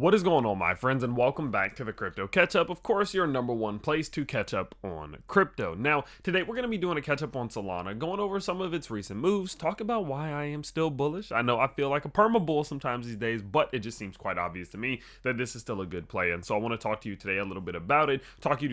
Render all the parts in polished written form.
What is going on, my friends, and welcome back to the Crypto Catch Up. Of course, your number one place to catch up on crypto. Now, today we're going to be doing a catch up on Solana, going over some of its recent moves, talk about why I am still bullish. I know I feel like a perma bull sometimes these days, but it just seems quite obvious to me that this is still a good play. And so I want to talk to you today a little bit about it, talk to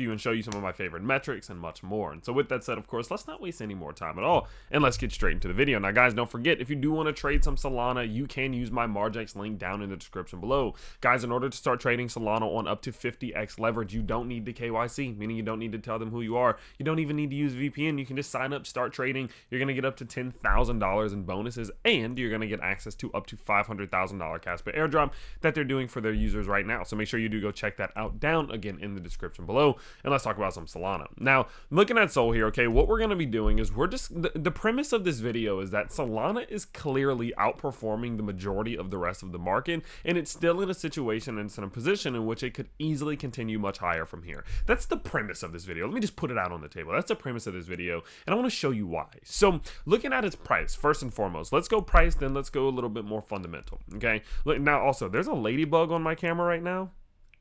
you and show you some of my favorite metrics and much more. And so with that said, of course, let's not waste any more time at all, and let's get straight into the video. Now, guys, don't forget, if you do want to trade some Solana, you can use my Margex link down in the description below. Guys, in order to start trading Solana on up to 50x leverage, you don't need the KYC, meaning you don't need to tell them who you are. You don't even need to use VPN. You can just sign up, start trading. You're going to get up to $10,000 in bonuses, and you're going to get access to up to $500,000 Casper airdrop that they're doing for their users right now. So make sure you do go check that out down again in the description below, and let's talk about some Solana. Now, looking at Sol here, okay, what we're going to be doing is the premise of this video is that Solana is clearly outperforming the majority of the rest of the market, and it's still in a situation and it's in a position in which it could easily continue much higher from here. That's the premise of this video. Let me just put it out on the table. That's the premise of this video, and I want to show you why. So looking at its price, first and foremost, let's go price, then let's go a little bit more fundamental. Okay, look, now also there's a ladybug on my camera right now,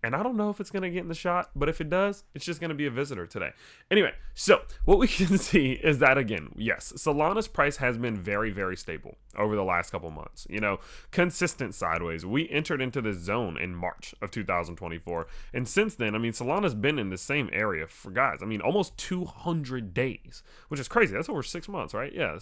and I don't know if it's going to get in the shot, but if it does, it's just going to be a visitor today. Anyway, so what we can see is that, again, yes, Solana's price has been very, very stable over the last couple months. You know, consistent sideways. We entered into this zone in March of 2024. And since then, I mean, Solana's been in the same area for, guys, I mean, almost 200 days, which is crazy. That's over 6 months, right? Yeah,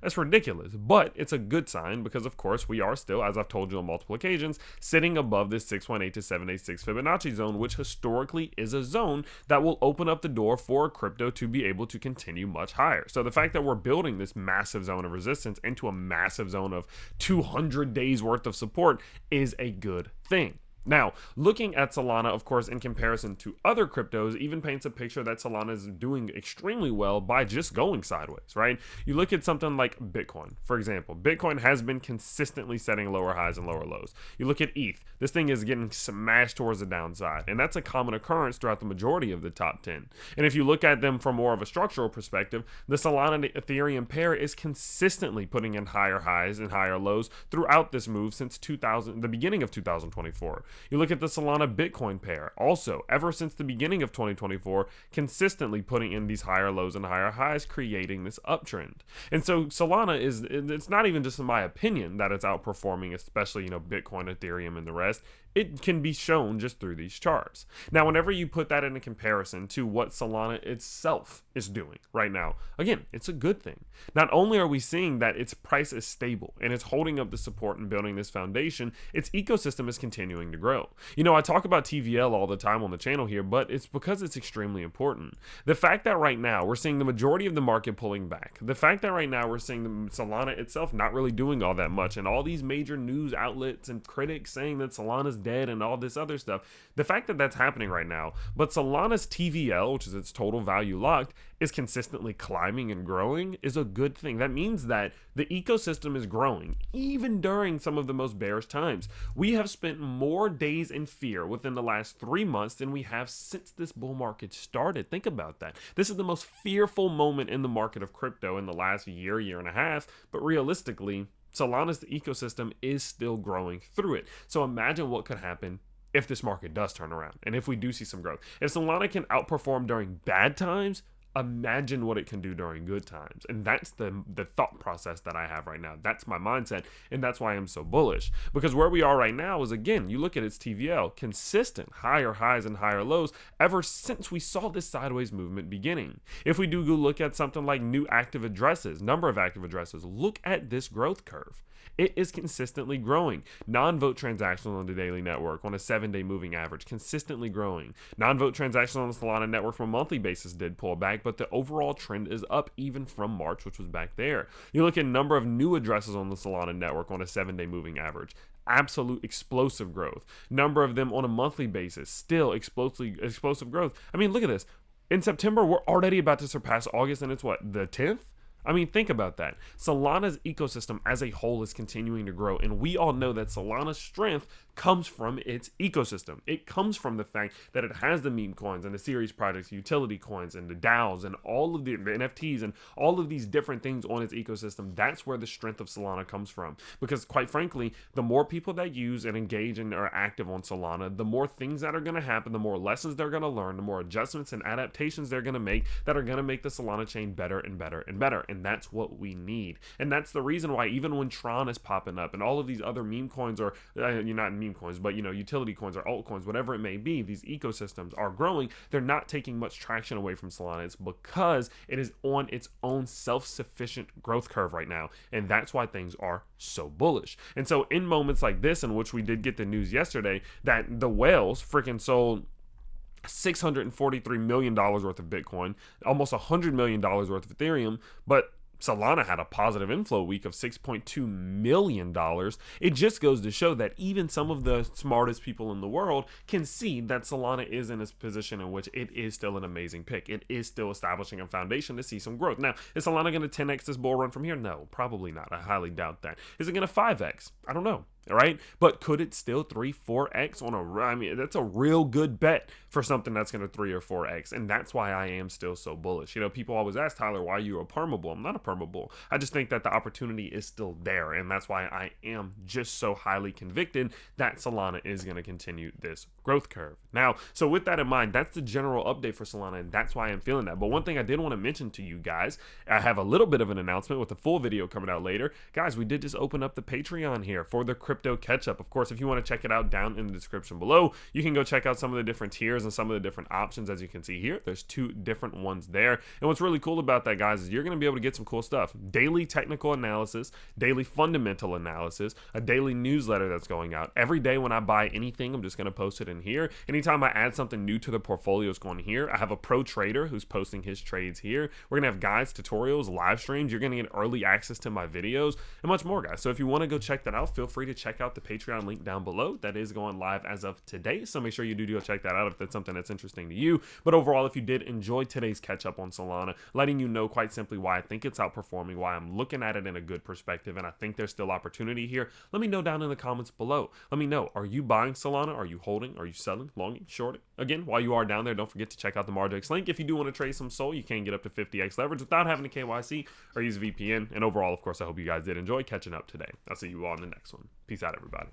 that's ridiculous. But it's a good sign because, of course, we are still, as I've told you on multiple occasions, sitting above this 618 to 786 Fibonacci zone, which historically is a zone that will open up the door for crypto to be able to continue much higher. So the fact that we're building this massive zone of resistance into a massive zone of 200 days worth of support is a good thing. Now, looking at Solana, of course, in comparison to other cryptos, even paints a picture that Solana is doing extremely well by just going sideways, right? You look at something like Bitcoin, for example. Bitcoin has been consistently setting lower highs and lower lows. You look at ETH, this thing is getting smashed towards the downside, and that's a common occurrence throughout the majority of the top 10. And if you look at them from more of a structural perspective, the Solana Ethereum pair is consistently putting in higher highs and higher lows throughout this move since the beginning of 2024. You look at the Solana Bitcoin pair, also, ever since the beginning of 2024, consistently putting in these higher lows and higher highs, creating this uptrend. And so Solana it's not even just in my opinion that it's outperforming, especially, you know, Bitcoin, Ethereum, and the rest. It can be shown just through these charts. Now, whenever you put that in a comparison to what Solana itself is doing right now, again, it's a good thing. Not only are we seeing that its price is stable and it's holding up the support and building this foundation, its ecosystem is continuing to grow. You know, I talk about TVL all the time on the channel here, but it's because it's extremely important. The fact that right now we're seeing the majority of the market pulling back, the fact that right now we're seeing the Solana itself not really doing all that much, and all these major news outlets and critics saying that Solana's dead and all this other stuff, the fact that that's happening right now, but Solana's TVL, which is its total value locked, is consistently climbing and growing, is a good thing. That means that the ecosystem is growing even during some of the most bearish times. We have spent more days in fear within the last 3 months than we have since this bull market started. Think about that. This is the most fearful moment in the market of crypto in the last year and a half, but realistically, Solana's ecosystem is still growing through it. So imagine what could happen if this market does turn around and if we do see some growth. If Solana can outperform during bad times, imagine what it can do during good times. And that's the thought process that I have right now. That's my mindset, and that's why I'm so bullish. Because where we are right now is, again, you look at its TVL, consistent higher highs and higher lows ever since we saw this sideways movement beginning. If we do go look at something like new active addresses, number of active addresses, look at this growth curve. It is consistently growing. Non-vote transactions on the daily network on a 7-day moving average, consistently growing. Non-vote transactions on the Solana network from a monthly basis did pull back, but the overall trend is up even from March, which was back there. You look at number of new addresses on the Solana network on a 7-day moving average. Absolute explosive growth. Number of them on a monthly basis, still explosive growth. I mean, look at this. In September, we're already about to surpass August, and it's what, the 10th? I mean, think about that. Solana's ecosystem as a whole is continuing to grow, and we all know that Solana's strength comes from its ecosystem. It comes from the fact that it has the meme coins and the series projects, utility coins, and the DAOs, and all of the NFTs, and all of these different things on its ecosystem. That's where the strength of Solana comes from. Because quite frankly, the more people that use and engage and are active on Solana, the more things that are going to happen, the more lessons they're going to learn, the more adjustments and adaptations they're going to make that are going to make the Solana chain better and better and better. And that's what we need. And that's the reason why even when Tron is popping up and all of these other meme coins, or you're not meme coins, but utility coins or altcoins, whatever it may be, these ecosystems are growing. They're not taking much traction away from Solana. It's because it is on its own self-sufficient growth curve right now. And that's why things are so bullish. And so in moments like this, in which we did get the news yesterday that the whales freaking sold $643 million worth of Bitcoin, almost $100 million worth of Ethereum, but Solana had a positive inflow week of $6.2 million. It just goes to show that even some of the smartest people in the world can see that Solana is in a position in which it is still an amazing pick. It is still establishing a foundation to see some growth. Now, is Solana going to 10x this bull run from here? No, probably not. I highly doubt that. Is it going to 5x? I don't know. All right, but could it still 3-4x on a? I mean, that's a real good bet for something that's going to 3 or 4x, and that's why I am still so bullish. People always ask, Tyler, why are you a perma bull? I'm not a perma bull. I just think that the opportunity is still there, and that's why I am just so highly convicted that Solana is going to continue this growth curve. Now, so with that in mind, that's the general update for Solana, and that's why I'm feeling that. But one thing I did want to mention to you guys, I have a little bit of an announcement with a full video coming out later. Guys, we did just open up the Patreon here for the crypto catch up. Of course, if you want to check it out down in the description below, you can go check out some of the different tiers and some of the different options. As you can see here, there's 2 different ones there. And what's really cool about that, guys, is you're going to be able to get some cool stuff. Daily technical analysis, daily fundamental analysis, a daily newsletter that's going out. Every day when I buy anything, I'm just going to post it in here. Anytime I add something new to the portfolio, it's going here. I have a pro trader who's posting his trades here. We're going to have guides, tutorials, live streams. You're going to get early access to my videos and much more, guys. So if you want to go check that out, feel free to check out the Patreon link down below. That is going live as of today, so make sure you do go check that out if that's something that's interesting to you. But overall, if you did enjoy today's catch up on Solana, letting you know quite simply why I think it's outperforming, why I'm looking at it in a good perspective, and I think there's still opportunity here, let me know down in the comments below. Let me know, are you buying Solana? Are you holding? Are you selling, longing, shorting? Again, while you are down there, don't forget to check out the Margex link. If you do want to trade some SOL, you can get up to 50x leverage without having to KYC or use VPN. And overall, of course, I hope you guys did enjoy catching up today. I'll see you all in the next one. Peace out, everybody.